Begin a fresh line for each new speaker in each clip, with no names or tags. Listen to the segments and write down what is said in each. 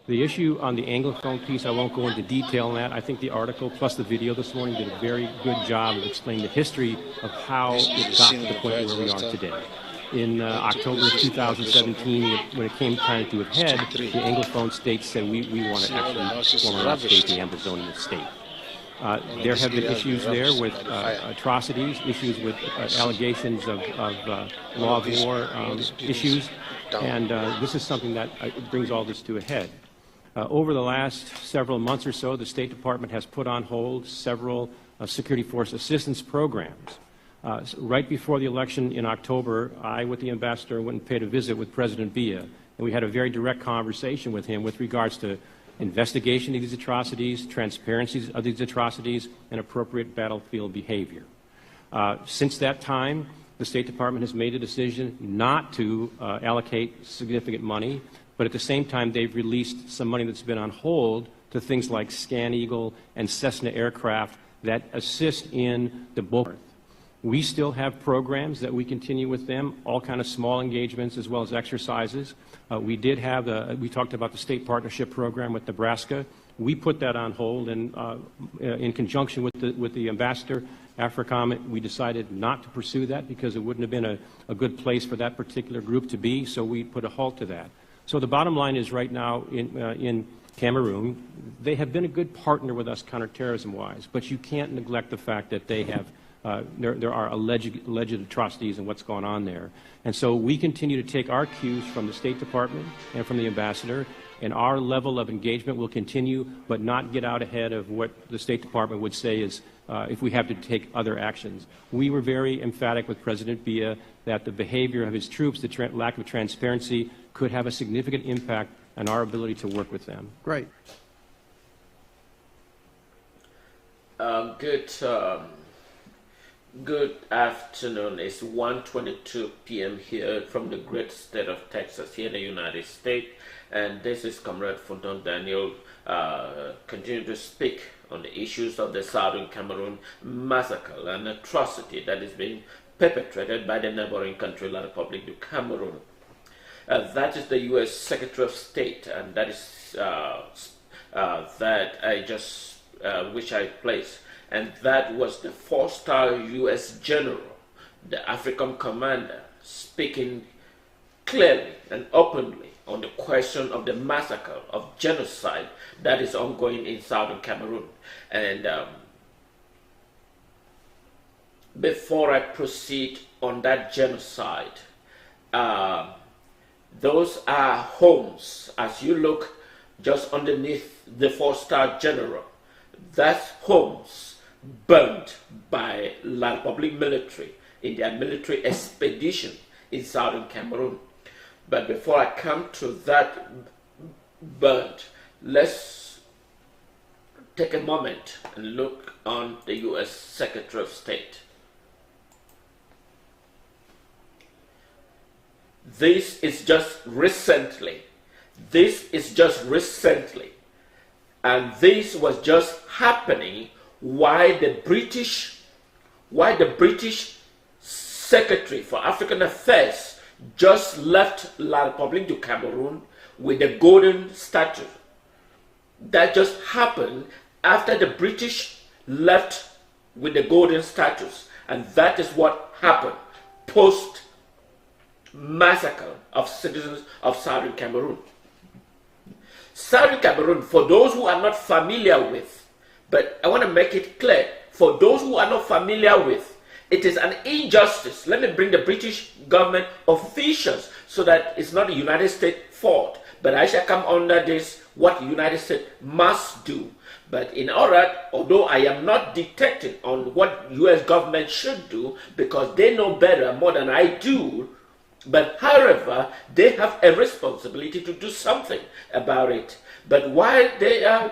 The issue on the Anglophone piece, I won't go into detail on that. I think the article plus the video this morning did a very good job of explaining the history of how it got to the point where we are today. In October of 2017, when it came time to a head, the Anglophone states said we want to actually form our own state, the Ambazonia state. There have been issues there with atrocities, issues with allegations of law of war issues, and this is something that brings all this to a head. Over the last several months or so, the State Department has put on hold several security force assistance programs. Right before the election in October, I, with the ambassador, went and paid a visit with President Biya, and we had a very direct conversation with him with regards to investigation of these atrocities, transparency of these atrocities, and appropriate battlefield behavior. Since that time, the State Department has made a decision not to allocate significant money, but at the same time, they've released some money that's been on hold to things like Scan Eagle and Cessna aircraft that assist in the bulk. We still have programs that we continue with them, all kind of small engagements as well as exercises. We did have, we talked about the state partnership program with Nebraska. We put that on hold, and in conjunction with the ambassador, AFRICOM, we decided not to pursue that because it wouldn't have been a good place for that particular group to be, so we put a halt to that. So the bottom line is right now in Cameroon, they have been a good partner with us counterterrorism-wise, but you can't neglect the fact that they have there are alleged atrocities and what's going on there. And so we continue to take our cues from the State Department and from the ambassador, and our level of engagement will continue, but not get out ahead of what the State Department would say is if we have to take other actions. We were very emphatic with President Biya that the behavior of his troops, the lack of transparency, could have a significant impact on our ability to work with them.
Great.
Good afternoon. It's 1:22 p.m. here from the great state of Texas, here in the United States. And this is Comrade Fonton Daniel, continue to speak on the issues of the Southern Cameroon massacre and atrocity that is being perpetrated by the neighboring country, La Republic du Cameroon. That is the U.S. Secretary of State, and that is that I just which I placed. And that was the four-star U.S. general, the AFRICOM commander, speaking clearly and openly on the question of the massacre of genocide that is ongoing in Southern Cameroon. And before I proceed on that genocide, those are homes. As you look just underneath the four-star general, that's homes burned by La Republic military in their military expedition in Southern Cameroon. But before I come to that burnt, let's take a moment and look on the U.S. Secretary of State. This is just recently. And this was just happening while the British Secretary for African Affairs just left La Republique du Cameroon with the Golden Statue. That just happened after the British left with the Golden Statues, and that is what happened post massacre of citizens of Southern Cameroon. Southern Cameroon, for those who are not familiar with, but I want to make it clear, for those who are not familiar with, it is an injustice. Let me bring the British government officials so that it's not the United States fault, but I shall come under this, what the United States must do. But in order, although I am not dictating on what U.S. government should do, because they know better more than I do, but however, they have a responsibility to do something about it. But while they are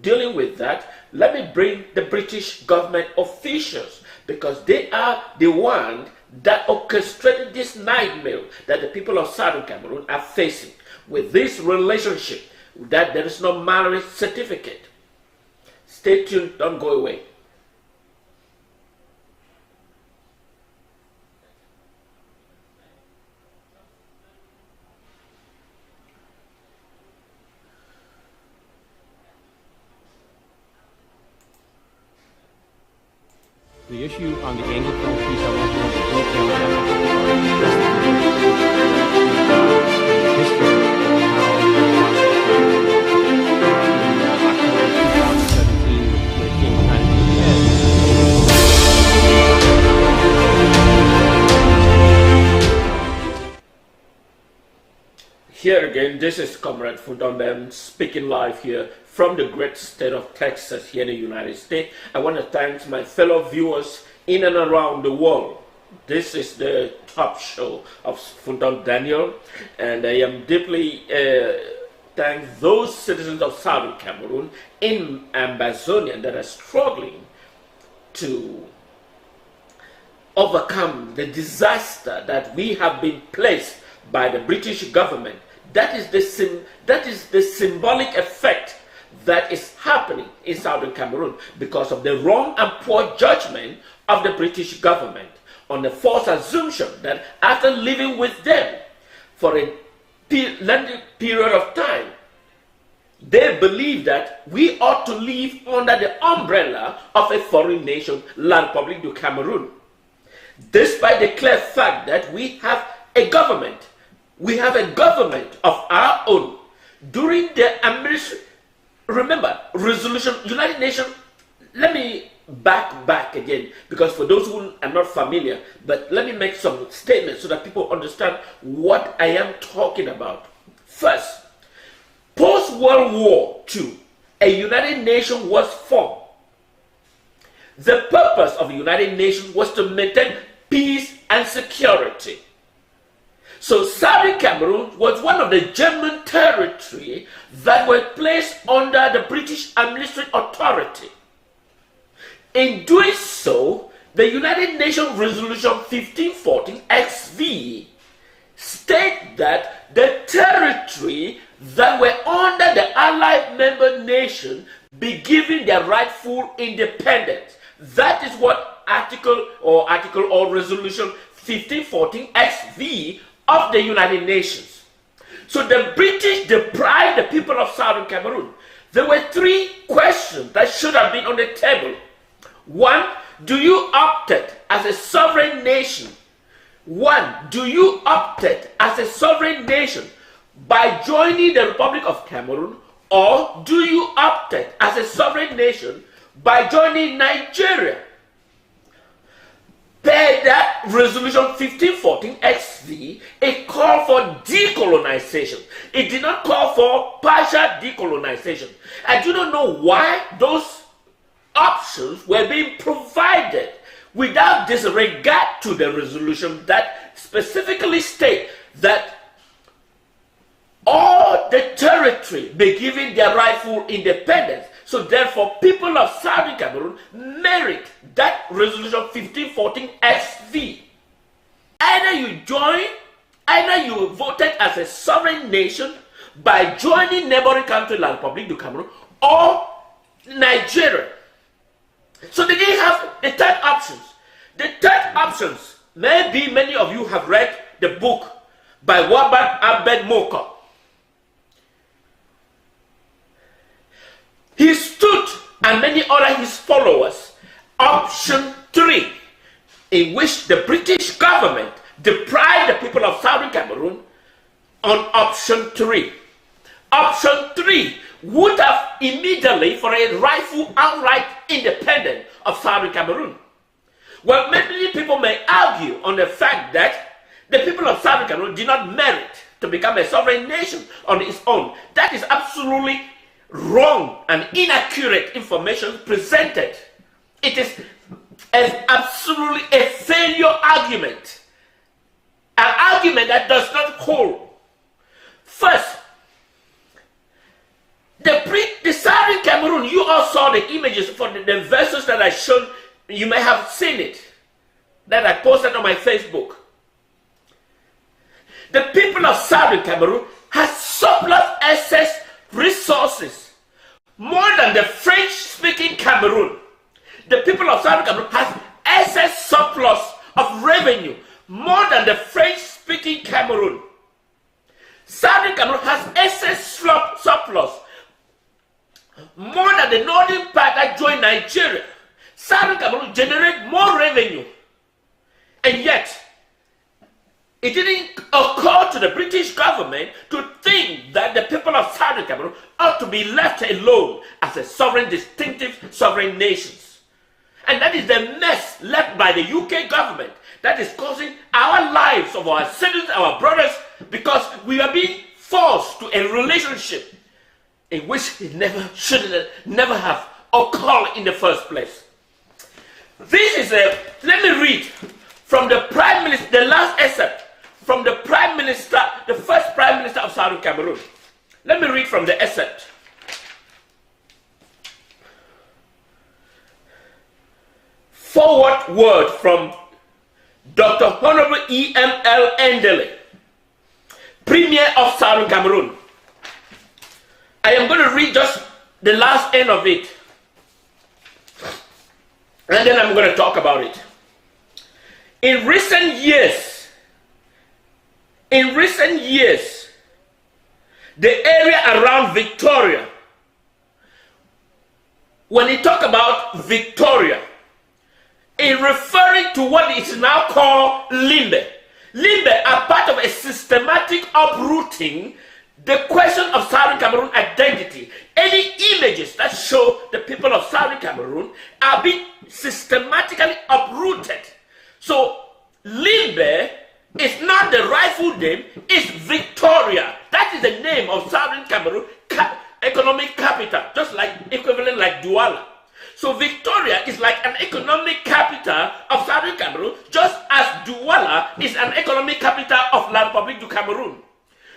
dealing with that, let me bring the British government officials, because they are the ones that orchestrated this nightmare that the people of Southern Cameroon are facing with this relationship, that there is no marriage certificate. Stay tuned, don't go away.
The issue on the Anglophone piece, I won't go into detail on that. History of how in October 2017, when it came kind of to the head.
Here again, this is Comrade Fundambem speaking live here from the great state of Texas here in the United States. I want to thank my fellow viewers in and around the world. This is the top show of Fundam Daniel, and I am deeply thank those citizens of Southern Cameroon in Ambazonia that are struggling to overcome the disaster that we have been placed by the British government. That is the symbolic effect that is happening in Southern Cameroon because of the wrong and poor judgment of the British government on the false assumption that after living with them for a lengthy period of time, they believe that we ought to live under the umbrella of a foreign nation, La République du Cameroon, despite the clear fact that we have a government. We have a government of our own. During the administration, remember, resolution, United Nations, let me back again, because for those who are not familiar, but let me make some statements so that people understand what I am talking about. First, post-World War II, a United Nations was formed. The purpose of the United Nations was to maintain peace and security. So Southern Cameroon was one of the German territories that were placed under the British administrative authority. In doing so, the United Nations Resolution 1514 XV state that the territory that were under the Allied member nation be given their rightful independence. That is what article or resolution 1514 XV of the United Nations. So the British deprived the people of Southern Cameroon. There were three questions that should have been on the table. One, do you opt as a sovereign nation? One, do you opt as a sovereign nation by joining the Republic of Cameroon, or do you opt as a sovereign nation by joining Nigeria? Per that resolution 1514 XV, it called for decolonization. It did not call for partial decolonization. I do not know why those options were being provided without disregard to the resolution that specifically state that all the territory be given their rightful independence. So therefore, people of Southern Cameroon merit that resolution 1514 XV. Either you join, either you voted as a sovereign nation by joining neighboring country La République du Cameroon or Nigeria. So they didn't have the third options. The third options, maybe many of you have read the book by Wabat Abed Moka. He stood, and many other his followers, option 3, in which the British government deprived the people of Southern Cameroon on option 3. Option 3 would have immediately for a rightful outright independence of Southern Cameroon. Well, many people may argue on the fact that the people of Southern Cameroon did not merit to become a sovereign nation on its own. That is absolutely wrong and inaccurate information presented. It is absolutely a failure argument. An argument that does not hold. First, the Southern Cameroon, you all saw the images for the verses that I showed. You may have seen it, that I posted on my Facebook. The people of Southern Cameroon has surplus excess resources more than the French-speaking Cameroon. The people of Southern Cameroon has excess surplus of revenue more than the French-speaking Cameroon. Southern Cameroon has excess surplus more than the northern part that joined Nigeria. Southern Cameroon generate more revenue. And yet, it didn't occur to the British government to think that the people of Southern Cameroon ought to be left alone as a sovereign, distinctive sovereign nations. And that is the mess left by the UK government that is causing our lives of our citizens, our brothers, because we are being forced to a relationship in which it never have occurred in the first place. This is let me read from the Prime Minister, the last excerpt from the Prime Minister, the first Prime Minister of Southern Cameroon. Let me read from the excerpt. Forward word from Dr. Honorable E.M.L. Endele, Premier of Southern Cameroon. I am going to read just the last end of it, and then I'm going to talk about it. In recent years, the area around Victoria, when you talk about Victoria, in referring to what is now called Limbe. Limbe are part of a systematic uprooting the question of Southern Cameroon identity. Any images that show the people of Southern Cameroon are being systematically uprooted. So Limbe is not the rightful name, it's Victoria. That is the name of Southern Cameroon economic capital, just like equivalent like Douala. So Victoria is like an economic capital of Southern Cameroon, just as Douala is an economic capital of La République du Cameroon.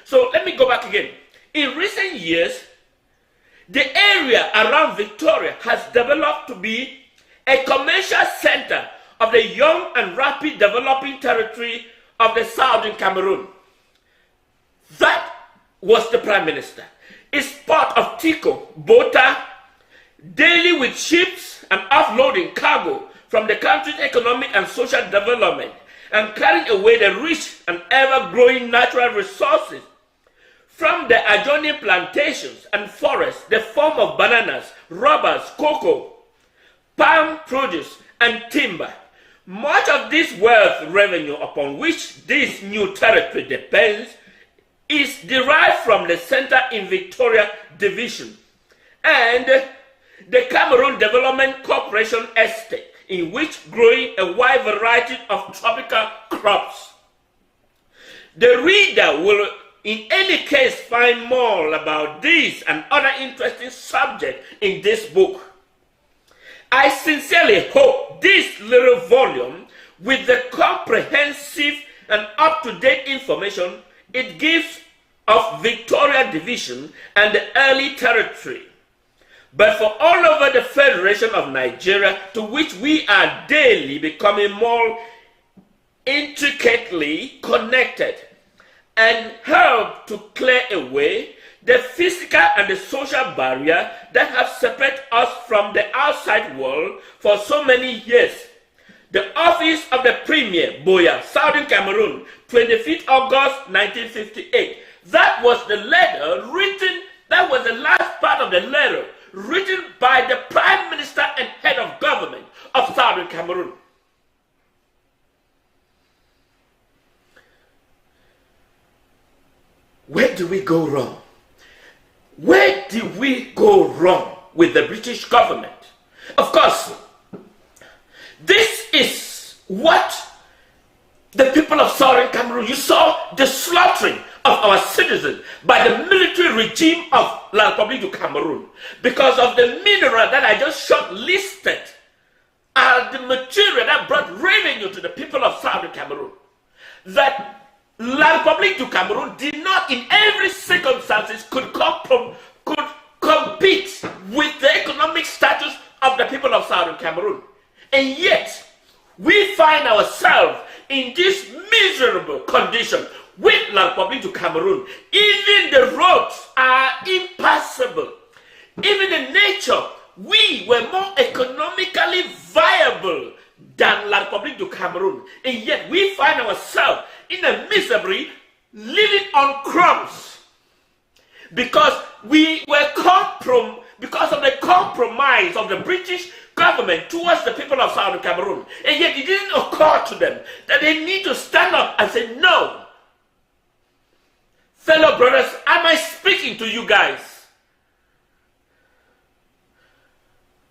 So let me go back again. In recent years, the area around Victoria has developed to be a commercial center of the young and rapid developing territory of the Southern Cameroon. That was the Prime Minister. It's part of Tico, Bota, daily with ships and offloading cargo from the country's economic and social development and carrying away the rich and ever-growing natural resources from the adjoining plantations and forests, the form of bananas, rubbers, cocoa, palm produce, and timber. Much of this wealth revenue upon which this new territory depends is derived from the center in Victoria Division and the Cameroon Development Corporation estate, in which growing a wide variety of tropical crops. The reader will in any case find more about this and other interesting subjects in this book. I sincerely hope this little volume, with the comprehensive and up-to-date information it gives of Victoria Division and the early territory, but for all over the Federation of Nigeria, to which we are daily becoming more intricately connected, and help to clear away the physical and the social barrier that have separated us from the outside world for so many years. The office of the Premier, Buya, Southern Cameroon, 25th August 1958. That was the letter written, that was the last part of the letter written by the Prime Minister and head of government of Southern Cameroon. Where do we go wrong? Where did we go wrong with the British government? Of course, this is what the people of Southern Cameroon, you saw the slaughtering of our citizens by the military regime of La République du Cameroon because of the mineral that I just short-listed are the material that brought revenue to the people of Southern Cameroon. That La République du Cameroon did not in every circumstances could compete with the economic status of the people of Southern Cameroon. And yet, we find ourselves in this miserable condition with La République du Cameroon. Even the roads are impassable. Even in nature, we were more economically viable than La République du Cameroon. And yet, we find ourselves in a misery living on crumbs because we were because of the compromise of the British government towards the people of Southern Cameroon. And yet it didn't occur to them that they need to stand up and say, no. Fellow brothers, am I speaking to you guys?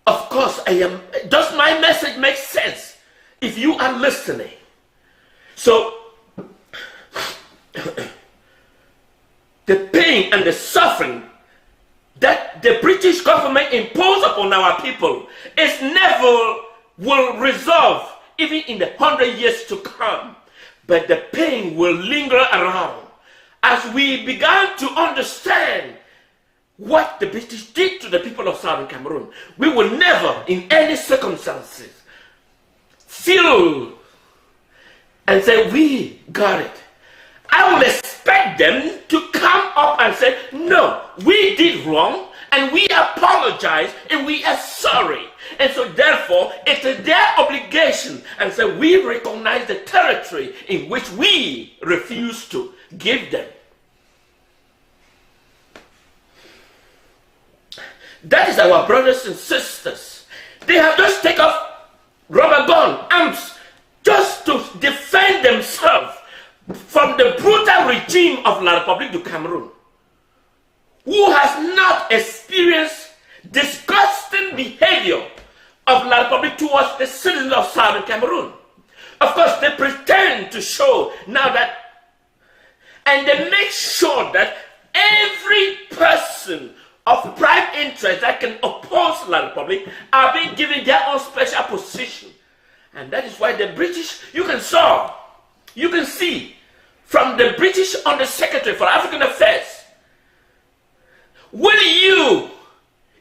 Of course I am. Does my message make sense if you are listening? So, the pain and the suffering that the British government imposed upon our people is never will resolve even in the 100 years to come. But the pain will linger around as we began to understand what the British did to the people of Southern Cameroon. We will never, in any circumstances, feel and say, we got it. I will expect them to come up and say, no, we did wrong, and we apologize, and we are sorry. And so therefore, it is their obligation, and so we recognize the territory in which we refuse to give them. That is our brothers and sisters. They have just taken up rubber gun, arms, just to defend themselves from the brutal regime of La République du Cameroon, who has not experienced disgusting behavior of La République towards the citizens of Southern Cameroon. Of course, they pretend to show now that, and they make sure that every person of prime interest that can oppose La République are being given their own special position. And that is why the British, you can see from the British Undersecretary for African Affairs, will you,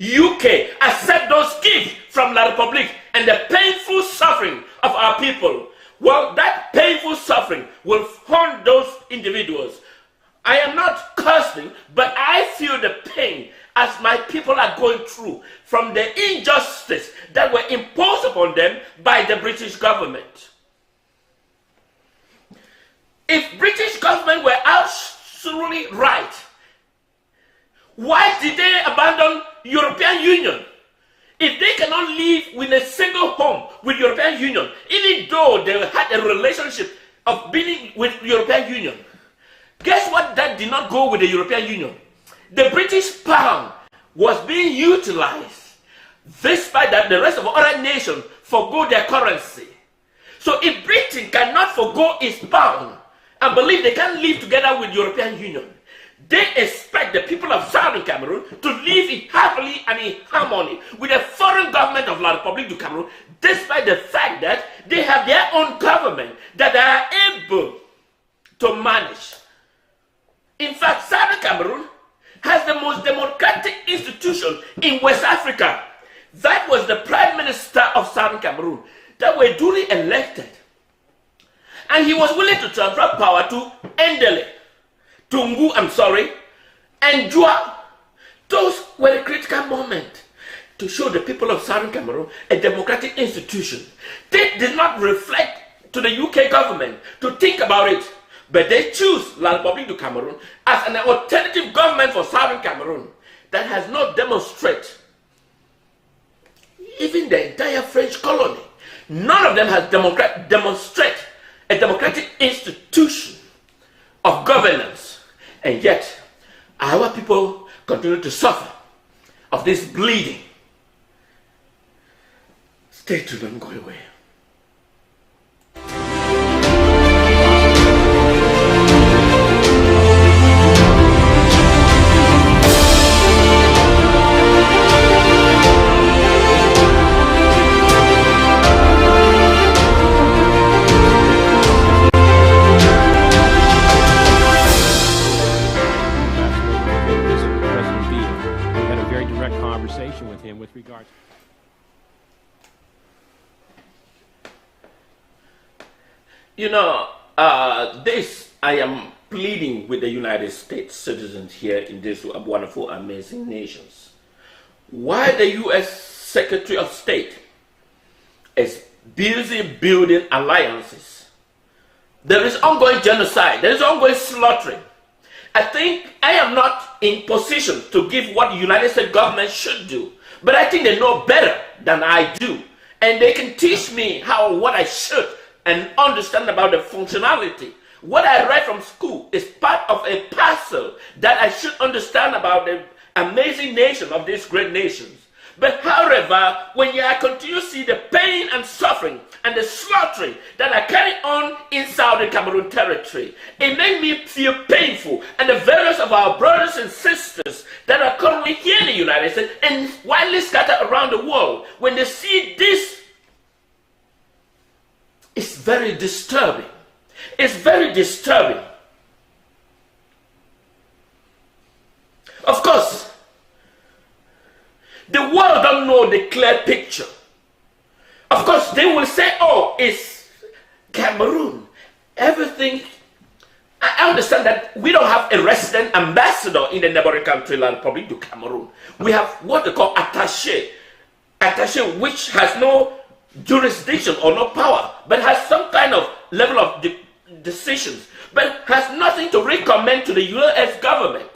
UK, accept those gifts from La République and the painful suffering of our people? Well, that painful suffering will haunt those individuals. I am not cursing, but I feel the pain as my people are going through from the injustice that were imposed upon them by the British government. If British government were absolutely right, why did they abandon European Union? If they cannot live with a single home with European Union, even though they had a relationship of being with European Union, guess what? That did not go with the European Union. The British pound was being utilized. Despite that, the rest of other nations forgo their currency. So if Britain cannot forgo its pound and believe they can live together with the European Union, they expect the people of Southern Cameroon to live happily and in harmony with the foreign government of La République du Cameroon, despite the fact that they have their own government that are able to manage. In fact, Southern Cameroon has the most democratic institution in West Africa. That was the Prime Minister of Southern Cameroon that were duly elected. And he was willing to transfer power to Ndele, and Jua. Those were a critical moment to show the people of Southern Cameroon a democratic institution. They did not reflect to the UK government to think about it, but they choose La République du Cameroon as an alternative government for Southern Cameroon that has not demonstrated, even the entire French colony, none of them has demonstrated a democratic institution of governance. And yet, our people continue to suffer of this bleeding. Stay tuned, don't go away.
With regards,
you know, this I am pleading with the United States citizens here in this wonderful, amazing nations. Why the U.S. Secretary of State is busy building alliances. There is ongoing genocide. There is ongoing slaughtering. I think I am not in position to give what the United States government should do. But I think they know better than I do. And they can teach me what I should and understand about the functionality. What I read from school is part of a parcel that I should understand about the amazing nation of these great nations. But however, when you continue to see the pain and suffering and the slaughtering that are carried on inside the Cameroon territory, it makes me feel painful. And the various of our brothers and sisters that are currently here in the United States and widely scattered around the world, when they see this, it's very disturbing. It's very disturbing. Of course, the world don't know the clear picture. Of course, they will say, oh, it's Cameroon. Everything. I understand that we don't have a resident ambassador in the neighboring country, La Republic du Cameroon. We have what they call attaché. Attaché, which has no jurisdiction or no power, but has some kind of level of decisions, but has nothing to recommend to the U.S. government.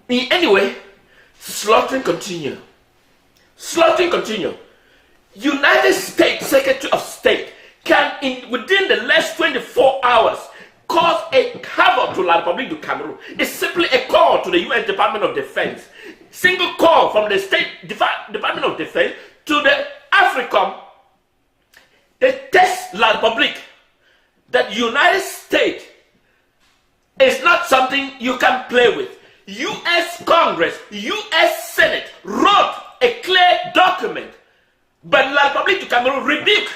Anyway, slaughtering continue. Slaughtering continue. United States Secretary of State can, within the last 24 hours, cause a havoc to La Republic du Cameroon. It's simply a call to the U.S. Department of Defense. Single call from the State Department of Defense to the AFRICOM. They test La Republic that United States is not something you can play with. U.S. Congress, U.S. Senate wrote a clear document, but La Republic du Cameroon rebuked.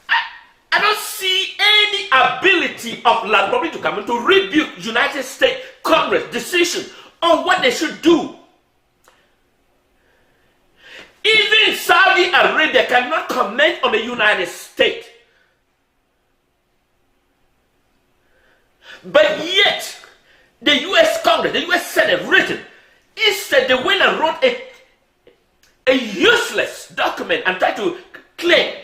I don't see any ability of La Republic du Cameroon to rebuke United States Congress decision on what they should do. Even Saudi Arabia cannot comment on the United States. But yet, the U.S. Congress, the U.S. Senate written, instead they went and wrote a useless document and tried to claim.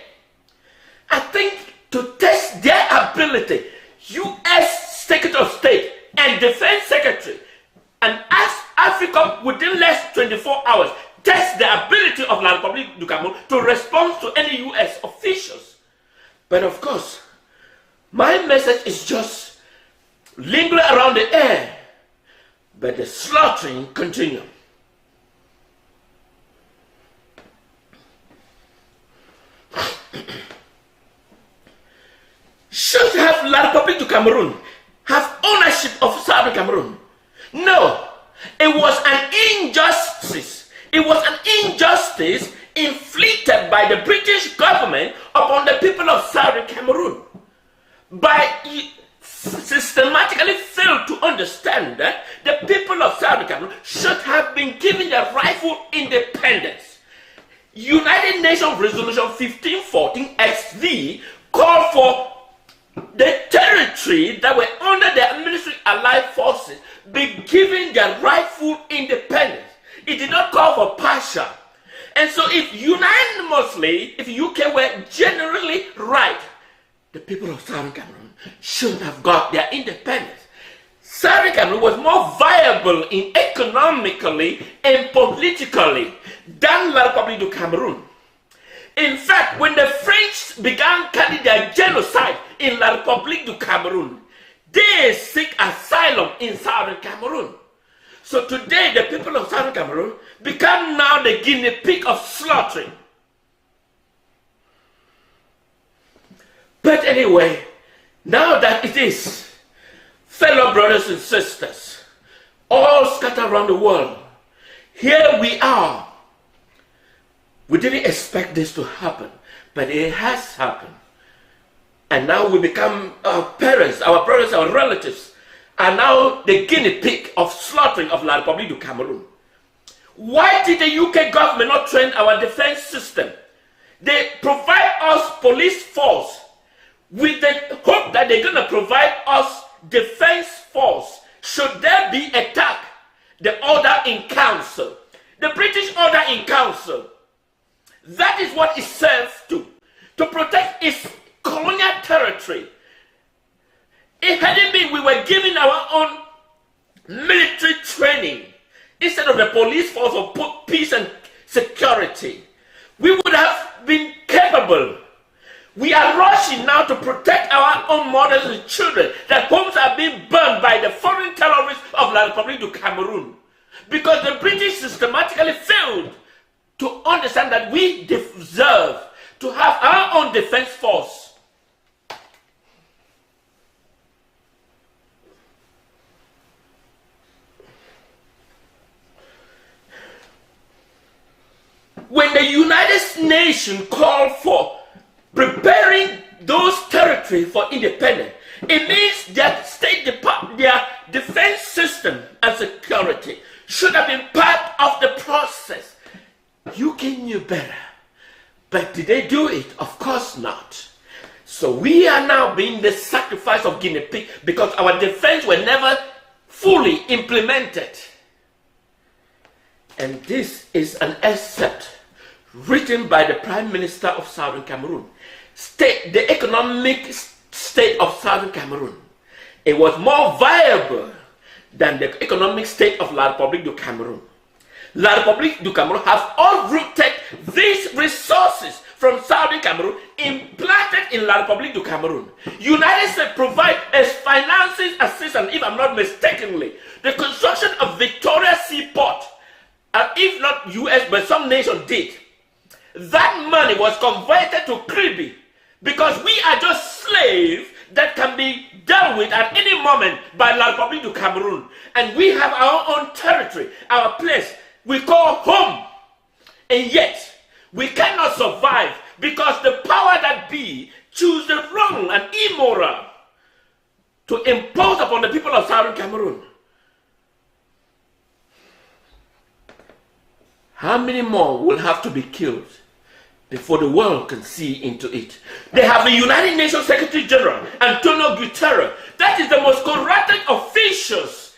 I think to test their ability, U.S. Secretary of State and Defense Secretary, and ask Africa within less 24 hours, test the ability of La Republic du Cameroon to respond to any U.S. officials. But of course, my message is just lingering around the air, but the slaughtering continues. Should have La Republic du Cameroon have ownership of Southern Cameroon? No, it was an injustice. It was an injustice inflicted by the British government upon the people of Southern Cameroon by systematically failed to understand that the people of Southern Cameroon should have been given their rightful independence. United Nations Resolution 1514 XV called for the territory that were under the administrative allied forces be given their rightful independence. It did not call for partial. And so if unanimously, if UK were generally right, the people of Southern Cameroon should have got their independence. Southern Cameroon was more viable economically and politically than La Republic du Cameroon. In fact, when the French began carrying their genocide in La Republic du Cameroon, they seek asylum in Southern Cameroon. So today, the people of Southern Cameroon become now the guinea pig of slaughtering. But anyway, now that it is, fellow brothers and sisters, all scattered around the world, here we are. We didn't expect this to happen, but it has happened. And now we become our parents, our brothers, our relatives, are now the guinea pig of slaughtering of La Republic du Cameroon. Why did the UK government not train our defense system? They provide us police force with the hope that they're going to provide us defense force should there be attack. The order in council, the British order in council, that is what it serves to protect its colonial territory. It hadn't been we were giving our own military training, instead of the police force of peace and security, we would have been capable. We are rushing now to protect our own mothers and children. Their homes are being burned by the foreign terrorists of La République du Cameroon. Because the British systematically failed to understand that we deserve to have our own defense force. When the United Nations called for preparing those territories for independence, it means that their defense system and security should have been part of the process. UK knew better, but did they do it? Of course not. So we are now being the sacrifice of guinea pig because our defense were never fully implemented. And this is an excerpt written by the Prime Minister of Southern Cameroon. The economic state of Southern Cameroon. It was more viable than the economic state of La République du Cameroon. La République du Cameroon has all rooted these resources from Southern Cameroon implanted in La République du Cameroon. United States provide as financing assistance, if I'm not mistakenly, the construction of Victoria Seaport, if not US, but some nation did. That money was converted to Kribi because we are just slaves that can be dealt with at any moment by La République du Cameroon. And we have our own territory, our place we call home. And yet, we cannot survive because the power that be choose the wrong and immoral to impose upon the people of Southern Cameroon. How many more will have to be killed before the world can see into it? They have the United Nations Secretary General, Antonio Guterres. That is the most corrupted officials.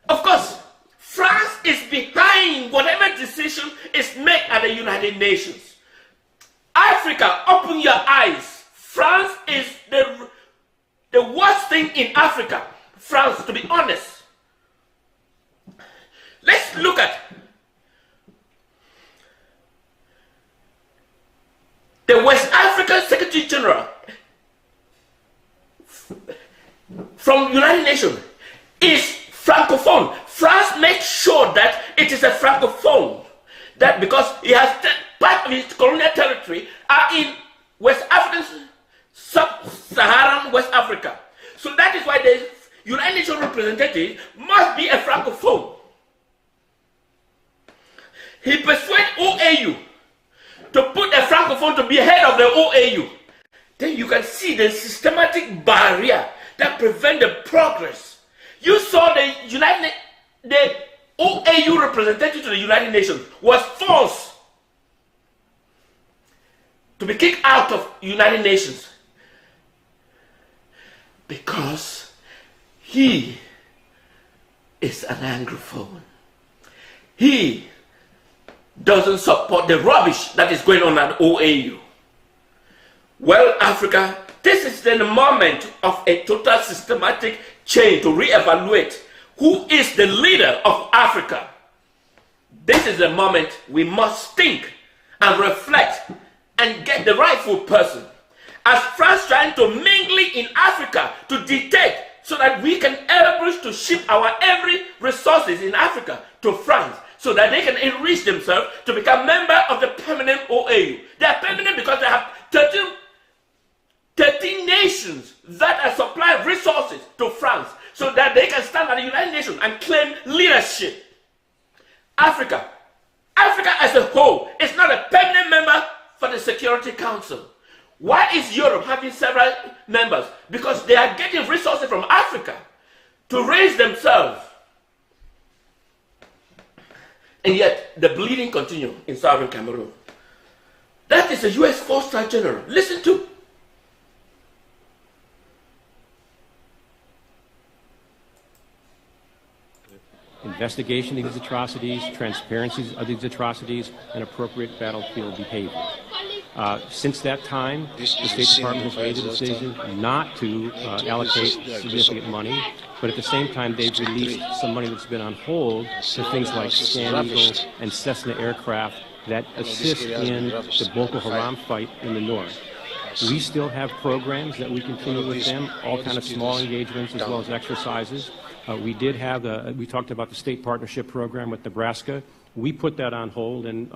Of course, France is behind whatever decision is made at the United Nations. Africa, open your eyes. France is the worst thing in Africa. France, to be honest. Let's look at the West African Secretary General from United Nations is Francophone. France makes sure that it is a Francophone. That because he has part of his colonial territory are in West African, sub-Saharan West Africa. So that is why the United Nations representative must be a Francophone. He persuaded OAU to put a Francophone to be head of the OAU. Then you can see the systematic barrier that prevents the progress. You saw the OAU representative to the United Nations was forced to be kicked out of United Nations because he is an Anglophone. He doesn't support the rubbish that is going on at OAU. Well, Africa, this is the moment of a total systematic change to reevaluate who is the leader of Africa. This is the moment we must think and reflect and get the rightful person. As France trying to mingle in Africa to dictate so that we can able to ship our every resources in Africa to France, so that they can enrich themselves to become member of the permanent OAU. They are permanent because they have 13 nations that are supplying resources to France so that they can stand at the United Nations and claim leadership. Africa as a whole is not a permanent member for the Security Council. Why is Europe having several members? Because they are getting resources from Africa to raise themselves. And yet, the bleeding continues in Southern Cameroon. That is a U.S. four-star general. Listen to.
Investigation of these atrocities, transparency of these atrocities, and appropriate battlefield behavior. Since that time, the State Department has made the decision not to allocate significant money, but at the same time, they've released some money that's been on hold to things like Scan Eagle and Cessna aircraft that assist in the Boko Haram fight in the north. We still have programs that we continue with them, all kind of small engagements as well as exercises. We did have, we talked about the state partnership program with Nebraska. We put that on hold, and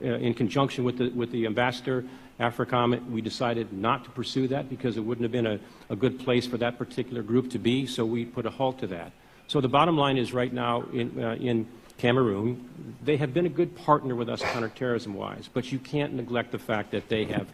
in conjunction with the ambassador, AFRICOM, we decided not to pursue that because it wouldn't have been a good place for that particular group to be, so we put a halt to that. So the bottom line is right now in Cameroon, they have been a good partner with us counterterrorism-wise, but you can't neglect the fact that they have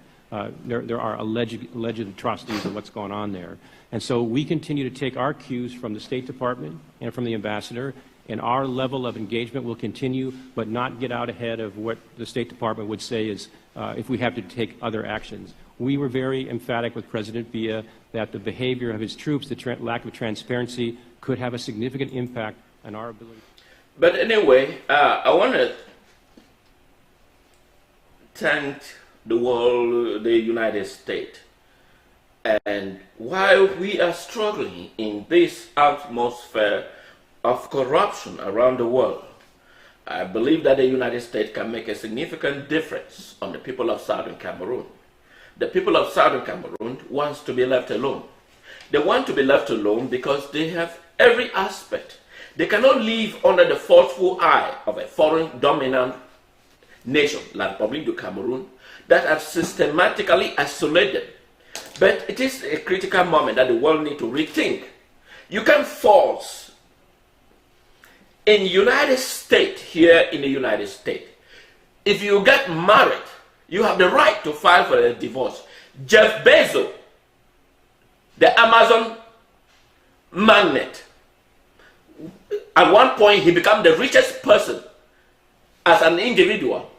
there are alleged atrocities of what's going on there. And so we continue to take our cues from the State Department and from the ambassador, and our level of engagement will continue, but not get out ahead of what the State Department would say is if we have to take other actions. We were very emphatic with President Biya that the behavior of his troops, the lack of transparency, could have a significant impact on our ability.
But anyway, I want to thank the world, the United States. And while we are struggling in this atmosphere of corruption around the world, I believe that the United States can make a significant difference on the people of Southern Cameroon. The people of Southern Cameroon wants to be left alone. They want to be left alone because they have every aspect. They cannot live under the forceful eye of a foreign dominant nation like Republic of Cameroon that have systematically isolated. But it is a critical moment that the world needs to rethink. You can force in the United States, here in the United States, if you get married, you have the right to file for a divorce. Jeff Bezos, the Amazon magnate, at one point he became the richest person as an individual.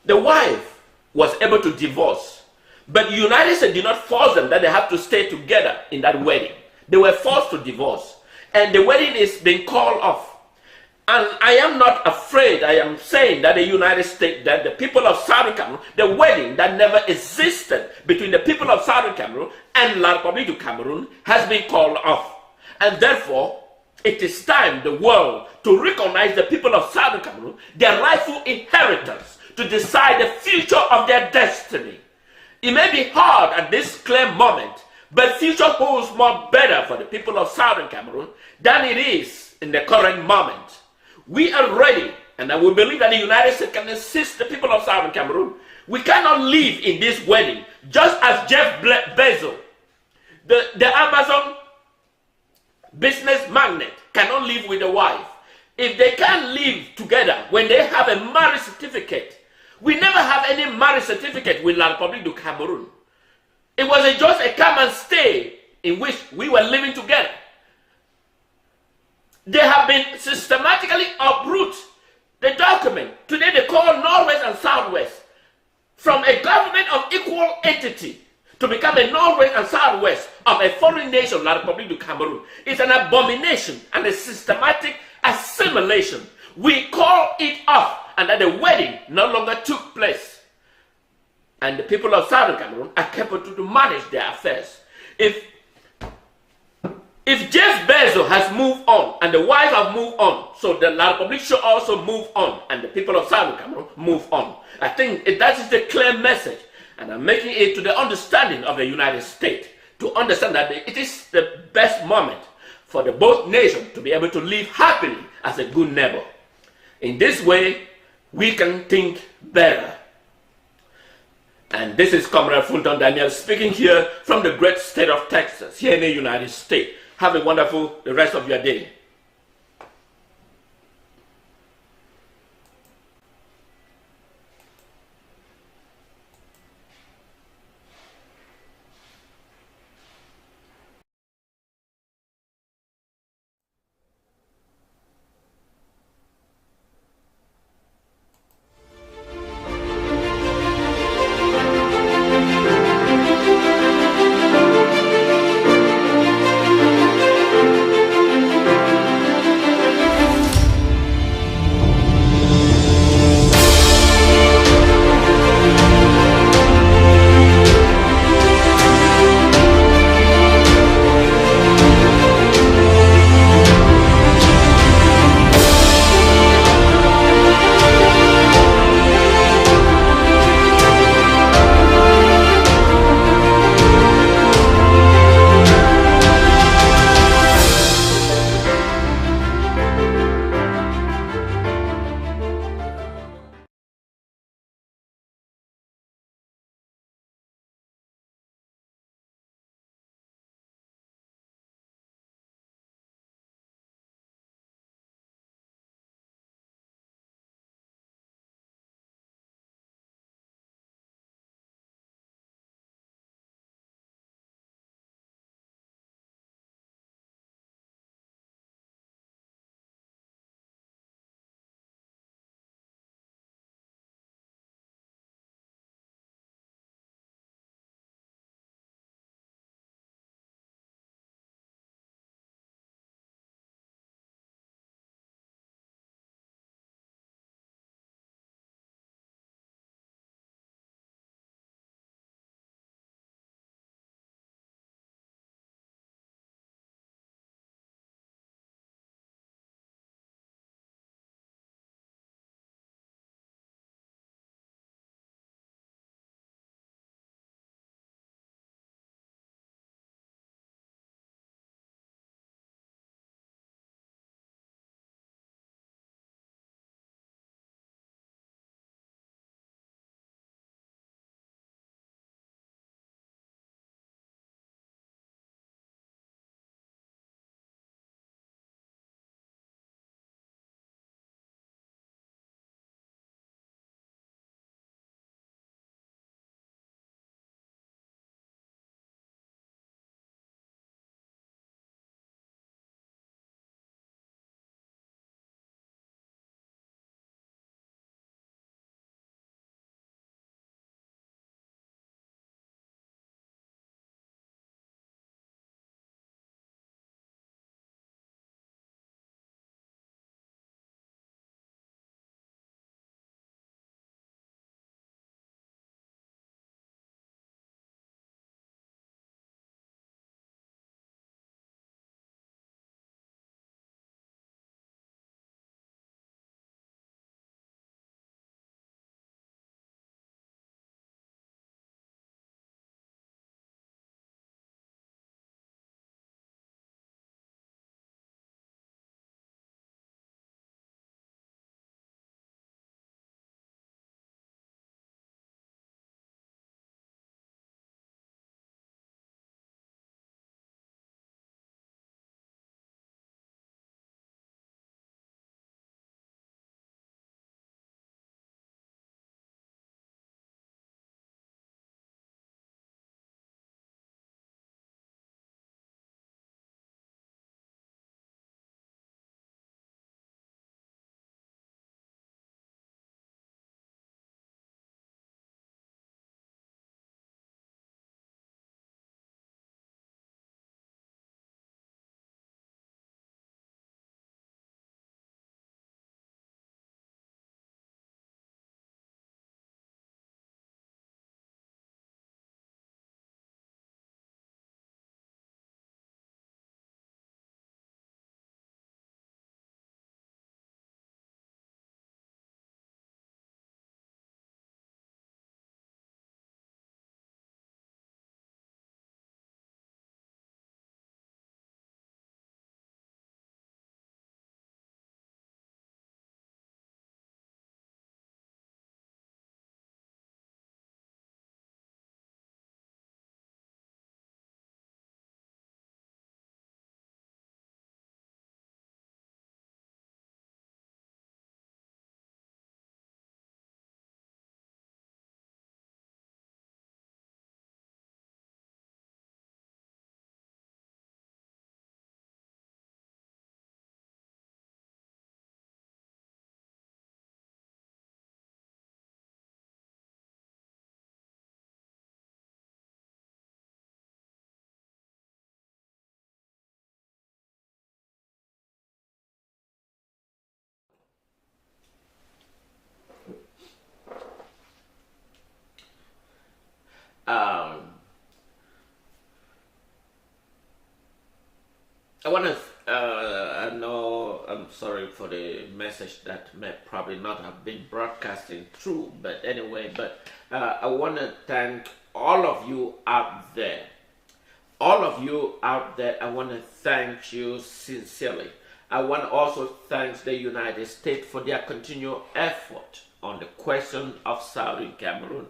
The wife was able to divorce, but the United States did not force them that they have to stay together in that wedding. They were forced to divorce, and the wedding is being called off. And I am not afraid, I am saying that the United States, that the people of Southern Cameroon, the wedding that never existed between the people of Southern Cameroon and La Republic of Cameroon has been called off. And therefore, it is time the world to recognize the people of Southern Cameroon, their rightful inheritance, to decide the future of their destiny. It may be hard at this clear moment, but future holds more better for the people of Southern Cameroon than it is in the current moment. We are ready, and I will believe that the United States can assist the people of Southern Cameroon. We cannot live in this wedding, just as Jeff Bezos, the Amazon business magnate, cannot live with the wife. If they can't live together when they have a marriage certificate, we never have any marriage certificate with La Republic of Cameroon. It was just a come and stay in which we were living together. They have been systematically uproot the document. Today they call Northwest and Southwest from a government of equal entity to become a Northwest and Southwest of a foreign nation, La Republic of Cameroon. It's an abomination and a systematic assimilation. We call it off, and that the wedding no longer took place. And the people of Southern Cameroon are capable to manage their affairs. If Jeff Bezos has moved on and the wife have moved on, so the La Republic should also move on and the people of Southern Cameroon move on. I think that is the clear message, and I'm making it to the understanding of the United States to understand that it is the best moment for the both nations to be able to live happily as a good neighbor. In this way, we can think better. And this is Comrade Fulton Daniel speaking here from the great state of Texas, here in the United States. Have a wonderful rest of your day. I want to, I know, I'm sorry for the message that may probably not have been broadcasting through, but anyway, I want to thank all of you out there. All of you out there, I want to thank you sincerely. I want to also thank the United States for their continued effort on the question of Southern Cameroon.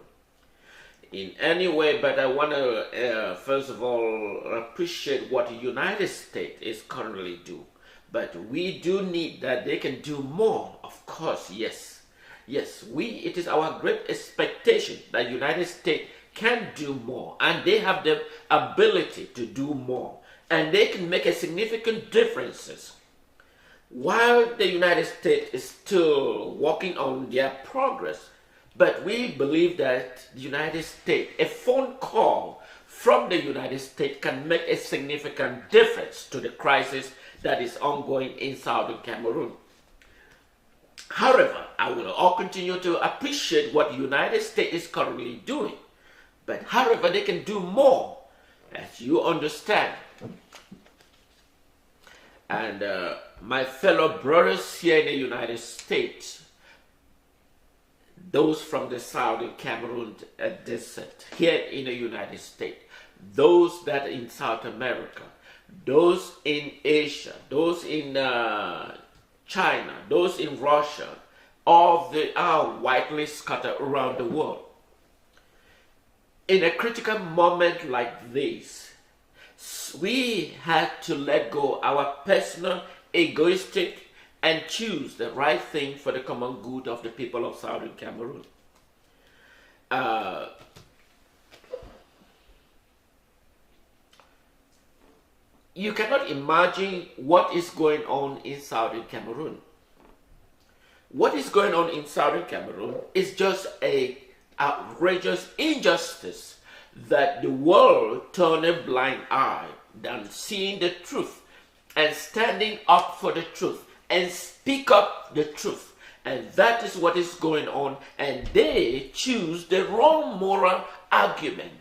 In any way, but I want to first of all appreciate what the United States is currently doing. But we do need that they can do more, of course, yes. Yes, it is our great expectation that the United States can do more, and they have the ability to do more, and they can make a significant differences. While the United States is still working on their progress, but we believe that the United States, a phone call from the United States can make a significant difference to the crisis that is ongoing in Southern Cameroon. However, I will all continue to appreciate what the United States is currently doing. But however, they can do more, as you understand. And my fellow brothers here in the United States, those from the Southern Cameroon descent here in the United States, those that are in South America, those in Asia, those in China, those in Russia, all they are widely scattered around the world. In a critical moment like this, we had to let go our personal, egoistic, and choose the right thing for the common good of the people of Southern Cameroon. You cannot imagine what is going on in Southern Cameroon. What is going on in Southern Cameroon is just an outrageous injustice that the world turned a blind eye than seeing the truth and standing up for the truth and speak up the truth. And that is what is going on. And they choose the wrong moral argument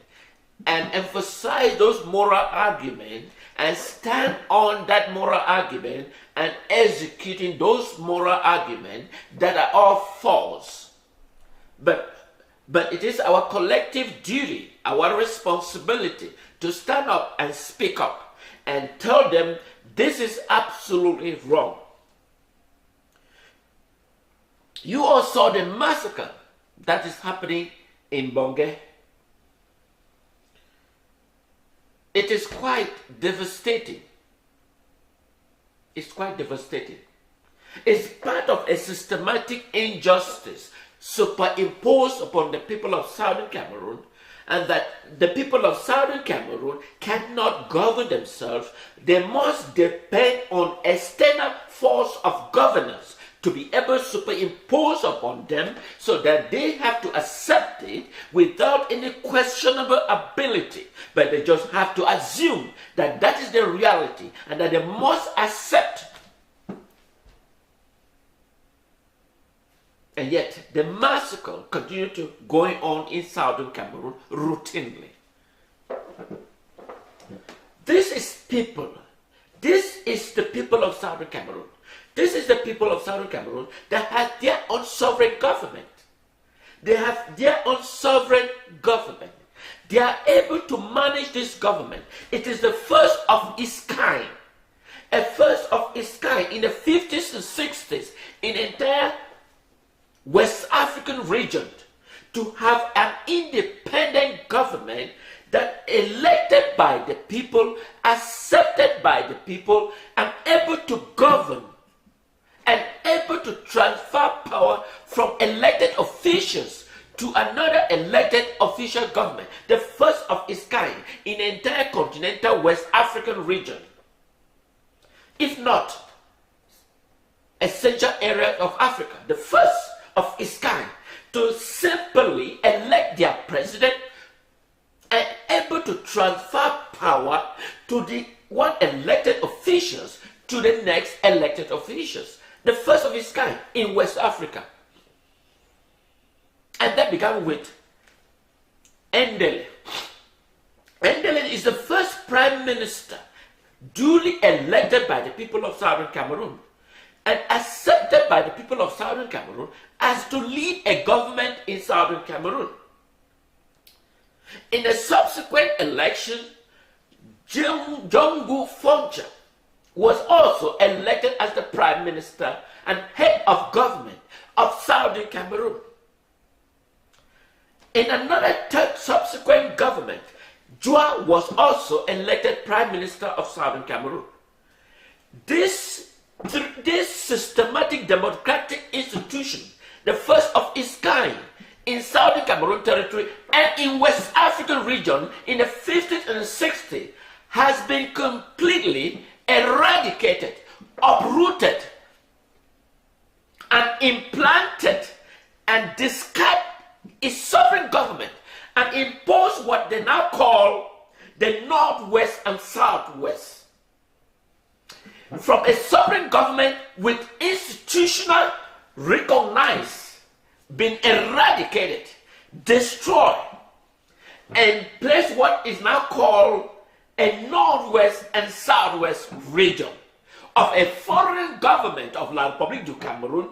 and emphasize those moral arguments and stand on that moral argument and executing those moral arguments that are all false. But it is our collective duty, our responsibility to stand up and speak up and tell them this is absolutely wrong. You all saw the massacre that is happening in Mbonge. It is quite devastating. It's quite devastating. It's part of a systematic injustice superimposed upon the people of Southern Cameroon, and that the people of Southern Cameroon cannot govern themselves. They must depend on external force of governance to be able to superimpose upon them, so that they have to accept it without any questionable ability. But they just have to assume that that is the reality and that they must accept. And yet the massacre continues to going on in Southern Cameroon routinely. This is people. This is the people of Southern Cameroon. This is the people of Southern Cameroon that have their own sovereign government. They have their own sovereign government. They are able to manage this government. It is the first of its kind. A first of its kind in the 50s and 60s in the entire West African region to have an independent government that elected by the people, accepted by the people, and able to govern and able to transfer power from elected officials to another elected official government, the first of its kind in the entire continental West African region, if not essential area of Africa, the first of its kind, to simply elect their president and able to transfer power to the one elected officials to the next elected officials. The first of its kind in West Africa. And that began with Ndele. Ndele is the first prime minister duly elected by the people of Southern Cameroon and accepted by the people of Southern Cameroon as to lead a government in Southern Cameroon. In a subsequent election, Jongu Foncha was also elected as the Prime Minister and head of government of Southern Cameroon. In another third subsequent government, Jua was also elected Prime Minister of Southern Cameroon. This systematic democratic institution, the first of its kind in Southern Cameroon territory and in West African region in the 50s and 60s, has been completely eradicated, uprooted, and implanted and discarded its sovereign government and imposed what they now call the Northwest and Southwest. From a sovereign government with institutional recognized, been eradicated, destroyed, and placed what is now called a Northwest and Southwest region of a foreign government of La République du Cameroon